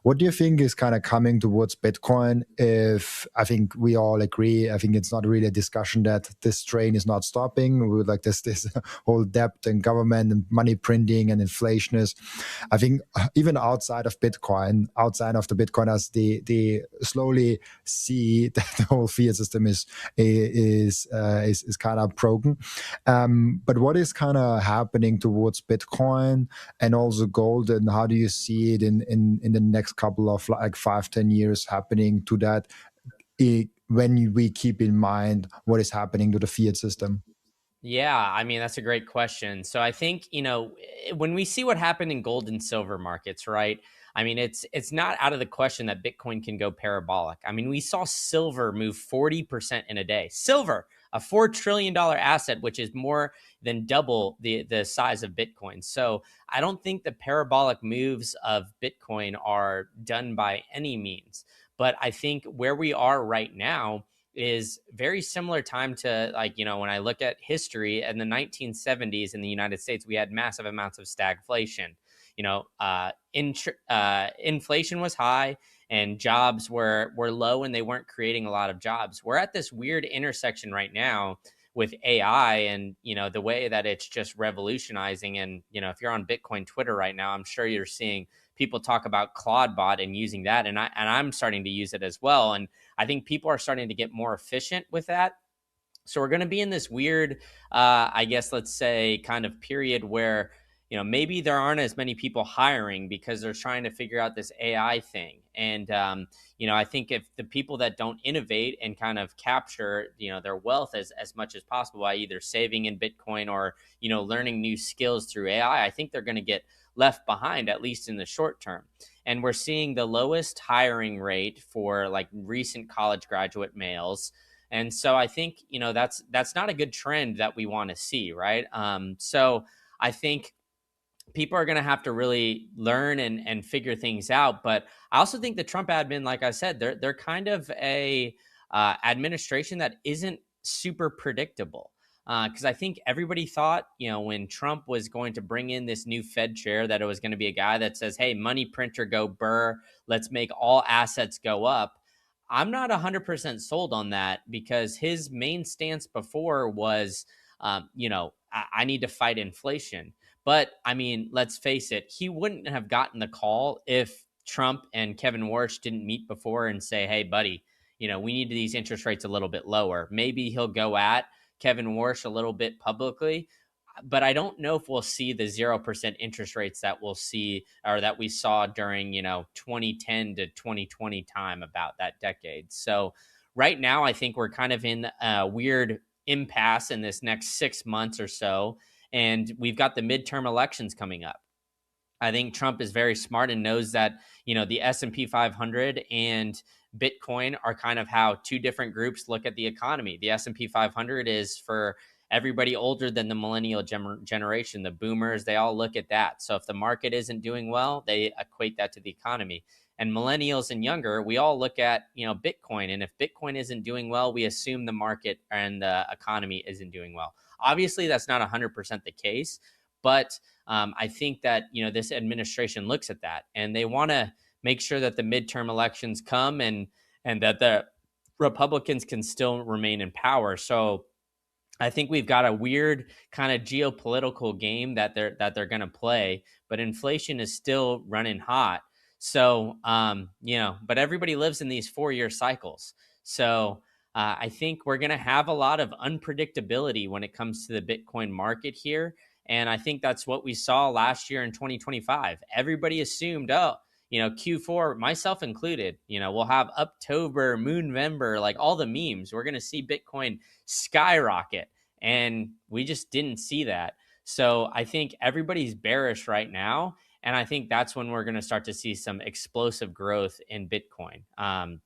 What do you think is kind of coming towards Bitcoin? If I think we all agree, I think it's not really a discussion that this train is not stopping. We would like this whole debt and government and money printing and inflation is. I think even outside of Bitcoin, outside of the Bitcoiners, they slowly see that the whole fiat system is kind of broken. But what is kind of happening towards Bitcoin and also gold, and how do you see it in the next couple of like 5-10 years happening to that, when we keep in mind what is happening to the fiat system? Yeah, I mean, that's a great question. So I think, when we see what happened in gold and silver markets, right? I mean, it's not out of the question that Bitcoin can go parabolic. I mean, we saw silver move 40% in a day. Silver, a $4 trillion asset, which is more than double the size of Bitcoin. So I don't think the parabolic moves of Bitcoin are done by any means. But I think where we are right now is very similar time to, like, when I look at history in the 1970s in the United States, we had massive amounts of stagflation. Inflation was high and jobs were low, and they weren't creating a lot of jobs. We're at this weird intersection right now with AI, and the way that it's just revolutionizing. And if you're on Bitcoin Twitter right now, I'm sure you're seeing people talk about Claudebot and using that, and I'm starting to use it as well. And I think people are starting to get more efficient with that. So we're going to be in this weird, I guess, let's say, kind of period where, maybe there aren't as many people hiring because they're trying to figure out this AI thing. And, I think if the people that don't innovate and kind of capture, their wealth as much as possible by either saving in Bitcoin or, learning new skills through AI, I think they're going to get left behind, at least in the short term. And we're seeing the lowest hiring rate for like recent college graduate males. And so I think, that's not a good trend that we want to see, right? So I think people are going to have to really learn and figure things out. But I also think the Trump admin, like I said, they're kind of a administration that isn't super predictable. Because I think everybody thought, when Trump was going to bring in this new Fed chair, that it was going to be a guy that says, "Hey, money printer, go burr. Let's make all assets go up." I'm not 100% sold on that, because his main stance before was, I need to fight inflation. But I mean, let's face it, he wouldn't have gotten the call if Trump and Kevin Warsh didn't meet before and say, "Hey, buddy, we need these interest rates a little bit lower." Maybe he'll go at Kevin Warsh a little bit publicly, but I don't know if we'll see the 0% interest rates that we'll see, or that we saw during, 2010 to 2020 time, about that decade. So right now, I think we're kind of in a weird impasse in this next 6 months or so. And we've got the midterm elections coming up. I think Trump is very smart and knows that, the S&P 500 and Bitcoin are kind of how two different groups look at the economy. The S&P 500 is for everybody older than the millennial generation, the boomers. They all look at that. So if the market isn't doing well, they equate that to the economy. And millennials and younger, we all look at, Bitcoin. And if Bitcoin isn't doing well, we assume the market and the economy isn't doing well. Obviously, that's not 100% the case, but I think that, this administration looks at that, and they want to make sure that the midterm elections come, and that the Republicans can still remain in power. So I think we've got a weird kind of geopolitical game that they're going to play, but inflation is still running hot. So, but everybody lives in these 4-year cycles. So I think we're going to have a lot of unpredictability when it comes to the Bitcoin market here. And I think that's what we saw last year in 2025. Everybody assumed, oh, Q4, myself included, we'll have October, Moonvember, like all the memes. We're going to see Bitcoin skyrocket. And we just didn't see that. So I think everybody's bearish right now. And I think that's when we're going to start to see some explosive growth in Bitcoin.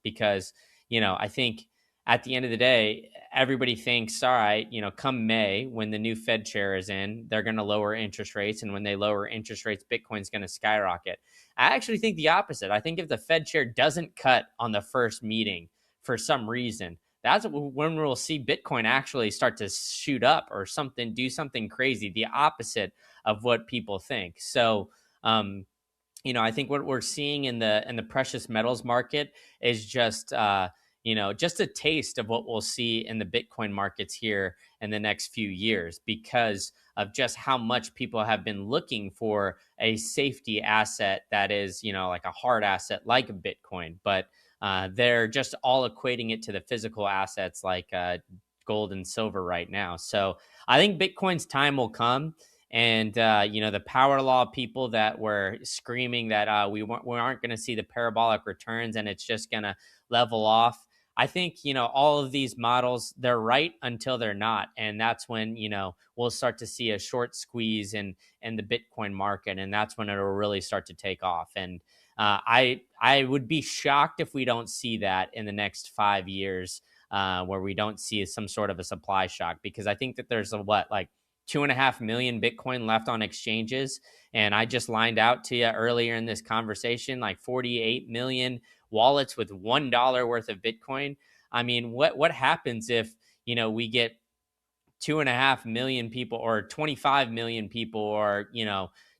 Because, I think at the end of the day, everybody thinks, all right, come May, when the new Fed chair is in, they're going to lower interest rates. And when they lower interest rates, Bitcoin's going to skyrocket. I actually think the opposite. I think if the Fed chair doesn't cut on the first meeting for some reason, that's when we'll see Bitcoin actually start to shoot up or do something crazy, the opposite of what people think. So I think what we're seeing in the precious metals market is just just a taste of what we'll see in the Bitcoin markets here in the next few years, because of just how much people have been looking for a safety asset that is, like a hard asset like a Bitcoin, but they're just all equating it to the physical assets like gold and silver right now. So I think Bitcoin's time will come, and the power law people that were screaming that we aren't going to see the parabolic returns and it's just going to level off. I think all of these models, they're right until they're not, and that's when we'll start to see a short squeeze in the Bitcoin market, and that's when it'll really start to take off. And I would be shocked if we don't see that in the next 5 years, where we don't see some sort of a supply shock, because I think that there's a what, like 2.5 million Bitcoin left on exchanges. And I just lined out to you earlier in this conversation, like 48 million wallets with $1 worth of Bitcoin. I mean, what happens if, we get 2.5 million people or 25 million people or,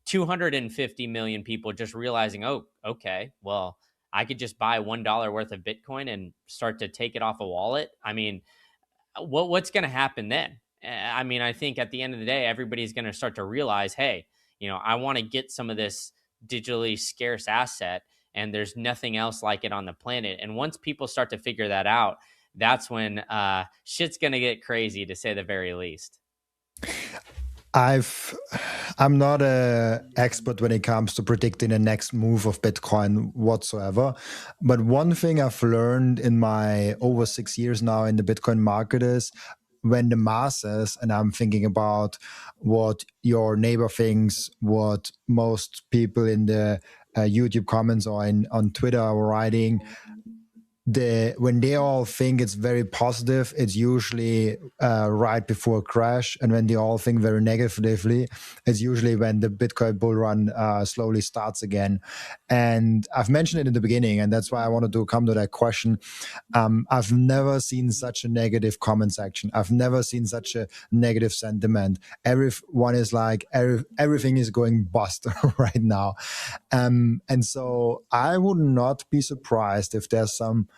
250 million people just realizing, oh, okay, well, I could just buy $1 worth of Bitcoin and start to take it off a wallet. I mean, what's going to happen then? I mean, I think at the end of the day, everybody's going to start to realize, hey, I want to get some of this digitally scarce asset, and there's nothing else like it on the planet. And once people start to figure that out, that's when shit's going to get crazy, to say the very least. I've I'm not a expert when it comes to predicting the next move of Bitcoin whatsoever. But one thing I've learned in my over 6 years now in the Bitcoin market is when the masses, and I'm thinking about what your neighbor thinks, what most people in the YouTube comments or on Twitter are writing, when they all think it's very positive, it's usually right before a crash, and when they all think very negatively, it's usually when the Bitcoin bull run slowly starts again. And I've mentioned it in the beginning, and that's why I wanted to come to that question. I've never seen such a negative comment section. I've never seen such a negative sentiment. Everyone is like everything is going bust right now. And so I would not be surprised if there's some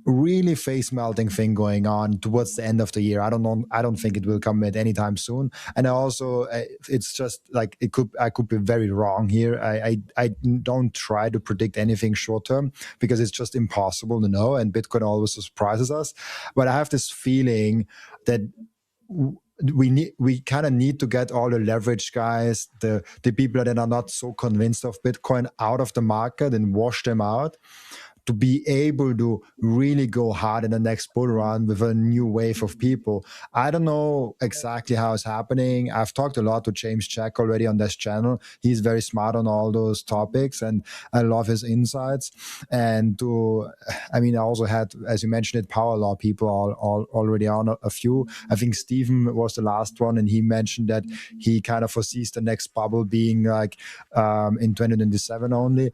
really face melting thing going on towards the end of the year. I don't know. I don't think it will come at any time soon. And also, it's just like I could be very wrong here. I don't try to predict anything short term because it's just impossible to know. And Bitcoin always surprises us. But I have this feeling that we kind of need to get all the leverage guys, the people that are not so convinced of Bitcoin, out of the market and wash them out, to be able to really go hard in the next bull run with a new wave of people. I don't know exactly how it's happening. I've talked a lot to James Jack already on this channel. He's very smart on all those topics, and I love his insights. And I also had, as you mentioned it, power law people all already on a few. I think Stephen was the last one, and he mentioned that he kind of foresees the next bubble being like in 2027 only.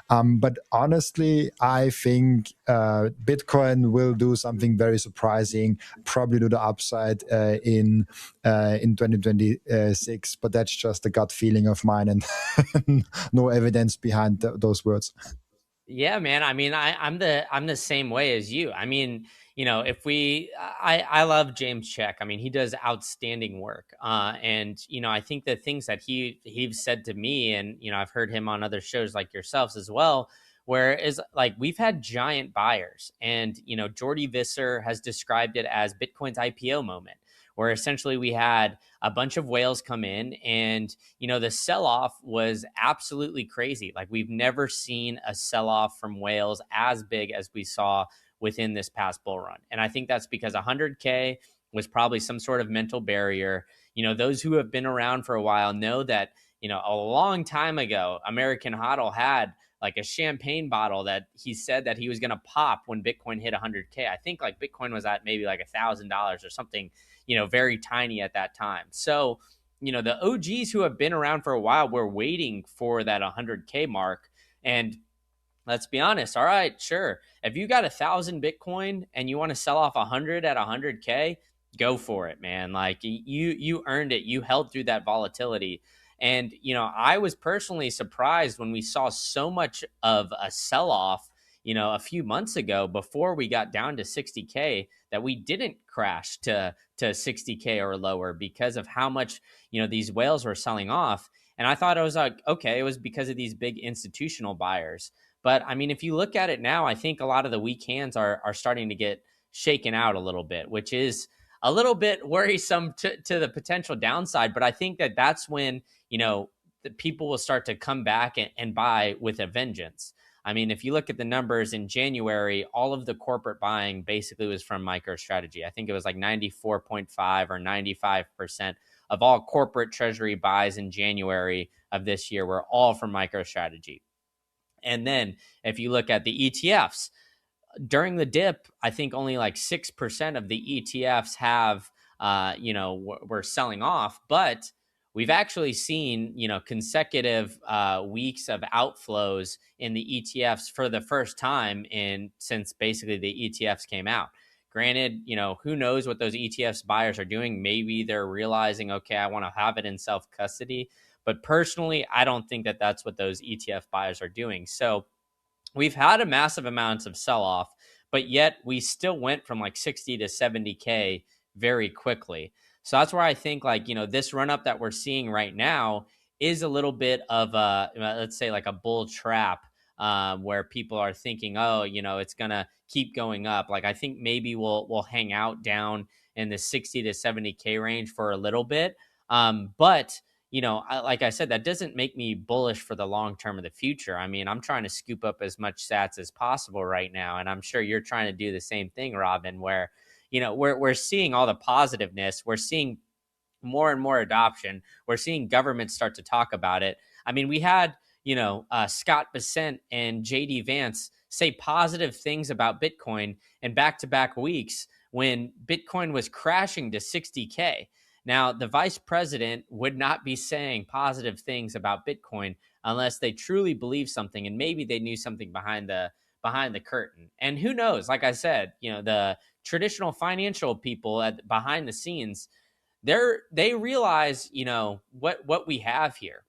But honestly, I think Bitcoin will do something very surprising, probably to the upside in 2026. But that's just a gut feeling of mine, and no evidence behind those words. Yeah, man. I mean, I'm the same way as you. I mean, if I love James Check. I mean, he does outstanding work. And I think the things that he's said to me, and I've heard him on other shows like yourselves as well, where is like we've had giant buyers, and Jordy Visser has described it as Bitcoin's IPO moment, where essentially we had a bunch of whales come in, and the sell-off was absolutely crazy. Like, we've never seen a sell-off from whales as big as we saw within this past bull run. And I think that's because 100K was probably some sort of mental barrier. Those who have been around for a while know that a long time ago, American Hodl had like a champagne bottle that he said that he was going to pop when Bitcoin hit 100K. I think like Bitcoin was at maybe like $1,000 or something, very tiny at that time. So, the OGs who have been around for a while were waiting for that 100K mark. And let's be honest. All right, sure. If you got 1,000 Bitcoin and you want to sell off 100 at 100K, go for it, man. Like, you earned it. You held through that volatility. And, I was personally surprised when we saw so much of a sell off, a few months ago before we got down to 60K, that we didn't crash to 60K or lower because of how much, these whales were selling off. And I thought it was like, okay, it was because of these big institutional buyers. But I mean, if you look at it now, I think a lot of the weak hands are starting to get shaken out a little bit, which is a little bit worrisome to the potential downside. But I think that that's when, the people will start to come back and buy with a vengeance. I mean, if you look at the numbers in January, all of the corporate buying basically was from MicroStrategy. I think it was like 94.5 or 95% of all corporate treasury buys in January of this year were all from MicroStrategy. And then if you look at the ETFs, during the dip, I think only like 6% of the ETFs have, we're selling off. But we've actually seen, consecutive weeks of outflows in the ETFs for the first time since basically the ETFs came out. Granted, who knows what those ETFs buyers are doing? Maybe they're realizing, okay, I want to have it in self custody. But personally, I don't think that that's what those ETF buyers are doing. So we've had a massive amounts of sell off, but yet we still went from like 60 to 70K very quickly. So that's where I think like, this run up that we're seeing right now is a little bit of a, let's say like a bull trap, where people are thinking, oh, it's going to keep going up. Like, I think maybe we'll hang out down in the 60 to 70K range for a little bit. But like I said, that doesn't make me bullish for the long term of the future. I mean, I'm trying to scoop up as much sats as possible right now. And I'm sure you're trying to do the same thing, Robin, where, we're seeing all the positiveness. We're seeing more and more adoption. We're seeing governments start to talk about it. I mean, we had, Scott Bessent and JD Vance say positive things about Bitcoin in back-to-back weeks when Bitcoin was crashing to 60K. Now, the vice president would not be saying positive things about Bitcoin unless they truly believe something, and maybe they knew something behind the curtain. And who knows? Like I said, the traditional financial people behind the scenes, they realize, what we have here.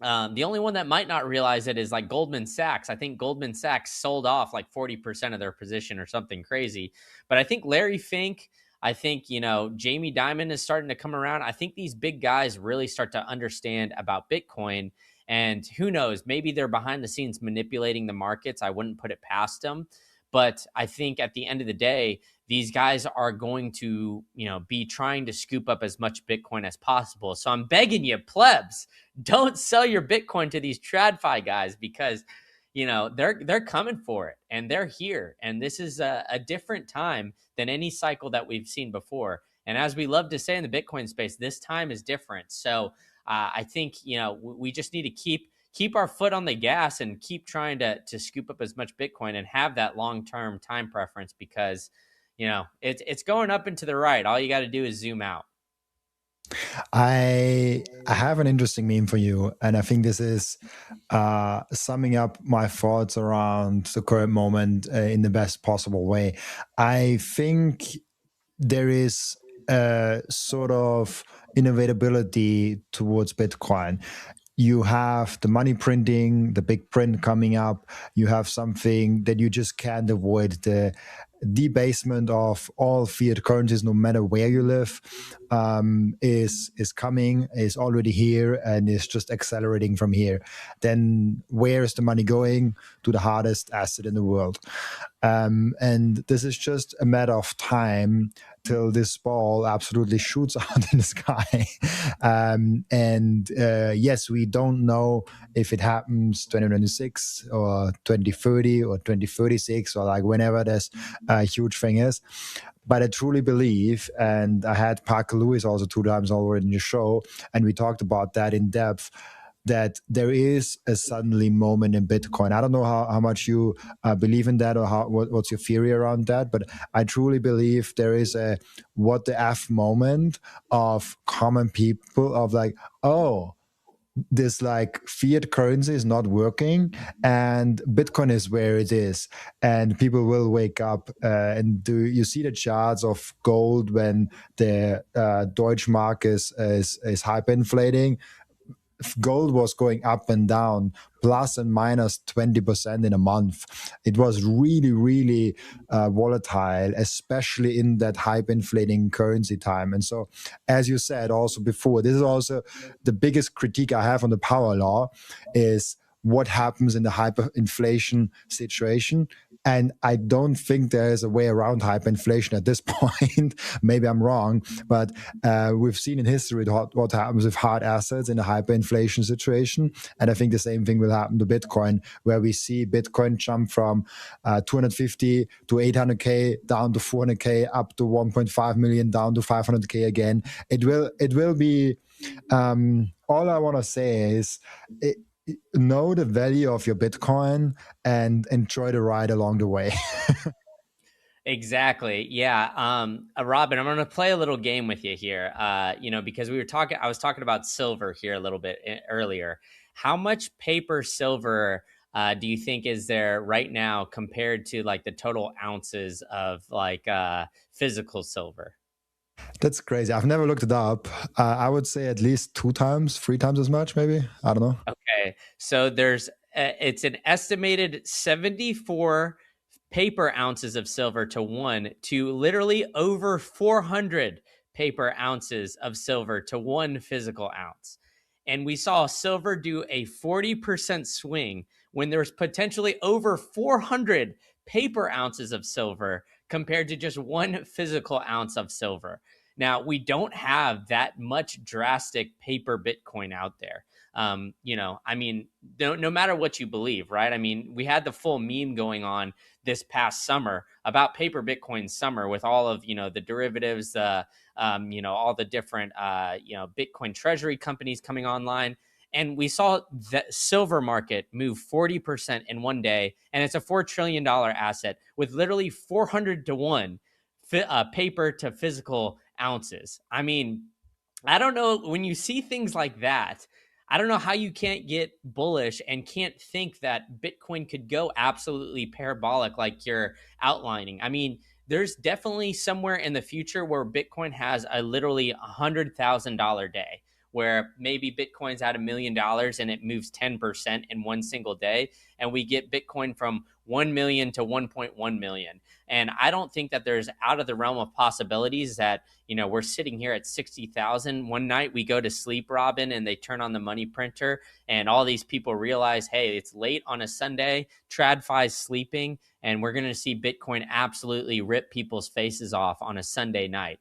The only one that might not realize it is like Goldman Sachs. I think Goldman Sachs sold off like 40% of their position or something crazy. But I think Larry Fink, I think, Jamie Dimon is starting to come around. I think these big guys really start to understand about Bitcoin. And who knows, maybe they're behind the scenes manipulating the markets. I wouldn't put it past them. But I think at the end of the day, these guys are going to, be trying to scoop up as much Bitcoin as possible. So I'm begging you, plebs, don't sell your Bitcoin to these TradFi guys, because, they're coming for it and they're here. And this is a different time than any cycle that we've seen before. And as we love to say in the Bitcoin space, this time is different. So I think, we just need to keep our foot on the gas and keep trying to scoop up as much Bitcoin and have that long-term time preference, because, it's going up and to the right. All you got to do is zoom out. I have an interesting meme for you, and I think this is summing up my thoughts around the current moment in the best possible way. I think there is a sort of inevitability towards Bitcoin. You have the money printing, the big print coming up. You have something that you just can't avoid, the debasement of all fiat currencies, no matter where you live, is coming, is already here, and is just accelerating from here. Then where is the money going? To the hardest asset in the world. And this is just a matter of time till this ball absolutely shoots out in the sky. Yes, we don't know if it happens 2026 or 2030 or 2036 or like whenever this huge thing is. But I truly believe, and I had Parker Lewis also 2 times already in the show, and we talked about that in depth, that there is a suddenly moment in Bitcoin. I don't know how much you believe in that, or what's your theory around that, but I truly believe there is a what the F moment of common people of like, oh, this like fiat currency is not working and Bitcoin is where it is, and people will wake up. And do you see the charts of gold when the Deutsche Mark is hyperinflating? gold was going up and down, plus and minus 20% in a month. It was really, really volatile, especially in that hyperinflating currency time. And so, as you said also before, this is also the biggest critique I have on the power law is what happens in the hyperinflation situation. And I don't think there is a way around hyperinflation at this point. Maybe I'm wrong, but we've seen in history what happens with hard assets in a hyperinflation situation. And I think the same thing will happen to Bitcoin, where we see Bitcoin jump from 250 to 800K down to 400K, up to 1.5 million, down to 500K again. It will be, all I want to say is, know the value of your Bitcoin and enjoy the ride along the way. Exactly. Yeah. Robin, I'm going to play a little game with you here. Because I was talking about silver here a little bit earlier. How much paper silver do you think is there right now compared to like the total ounces of like physical silver? That's crazy. I've never looked it up. I would say at least 2 times, 3 times as much, maybe. I don't know. Okay. So it's an estimated 74 paper ounces of silver to 1 to literally over 400 paper ounces of silver to 1 physical ounce. And we saw silver do a 40% swing when there's potentially over 400 paper ounces of silver compared to just 1 physical ounce of silver. Now, we don't have that much drastic paper Bitcoin out there. No matter what you believe, right? I mean, we had the full meme going on this past summer about paper Bitcoin summer with all of, the derivatives, all the different, Bitcoin treasury companies coming online. And we saw the silver market move 40% in one day. And it's a $4 trillion asset with literally 400 to 1 paper to physical ounces. I mean, I don't know, when you see things like that, I don't know how you can't get bullish and can't think that Bitcoin could go absolutely parabolic like you're outlining. I mean, there's definitely somewhere in the future where Bitcoin has a literally $100,000 day, where maybe Bitcoin's at $1 million and it moves 10% in one single day, and we get Bitcoin from 1 million to 1.1 million. And I don't think that there's out of the realm of possibilities that, we're sitting here at 60,000. One night we go to sleep, Robin, and they turn on the money printer and all these people realize, hey, it's late on a Sunday, TradFi's sleeping, and we're going to see Bitcoin absolutely rip people's faces off on a Sunday night.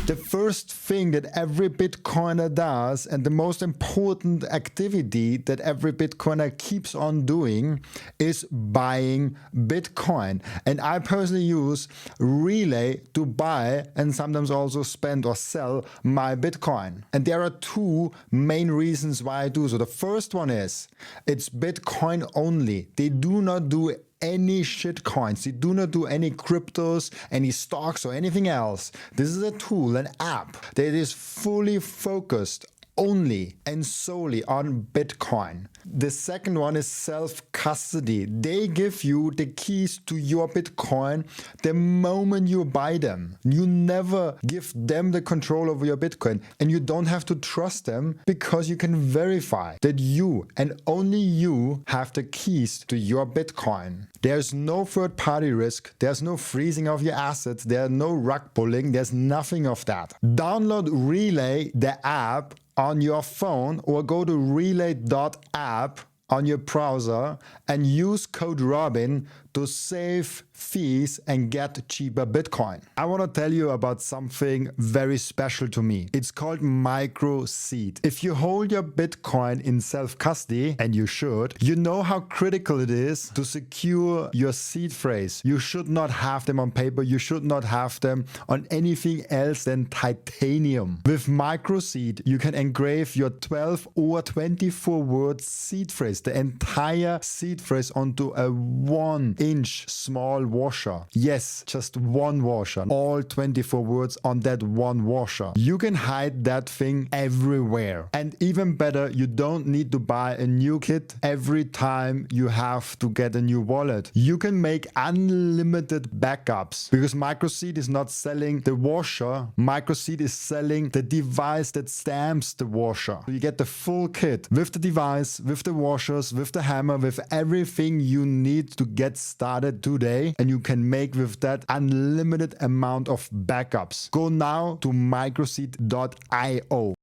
The first thing that every Bitcoiner does, and the most important activity that every Bitcoiner keeps on doing, is buying Bitcoin. And I personally use Relay to buy and sometimes also spend or sell my Bitcoin. And there are 2 main reasons why I do so. The first one is it's Bitcoin only. They do not do any shit coins. They do not do any cryptos, any stocks, or anything else. This is a tool, an app that is fully focused only and solely on Bitcoin. The second one is self-custody. They give you the keys to your Bitcoin the moment you buy them. You never give them the control over your Bitcoin, and you don't have to trust them because you can verify that you and only you have the keys to your Bitcoin. There's no third-party risk. There's no freezing of your assets. There's no rug pulling. There's nothing of that. Download Relay, the app, on your phone, or go to relay.app on your browser and use code Robin to save fees and get cheaper Bitcoin. I want to tell you about something very special to me. It's called micro seed. If you hold your Bitcoin in self-custody, and you should, you know how critical it is to secure your seed phrase. You should not have them on paper. You should not have them on anything else than titanium. With micro seed, you can engrave your 12 or 24 word seed phrase, the entire seed phrase, onto a one 1-inch small washer. Yes, just one washer. All 24 words on that one washer. You can hide that thing everywhere. And even better, you don't need to buy a new kit every time you have to get a new wallet. You can make unlimited backups because Microseed is not selling the washer. Microseed is selling the device that stamps the washer. So you get the full kit with the device, with the washers, with the hammer, with everything you need to get started today. And you can make with that unlimited amount of backups. Go now to microseed.io.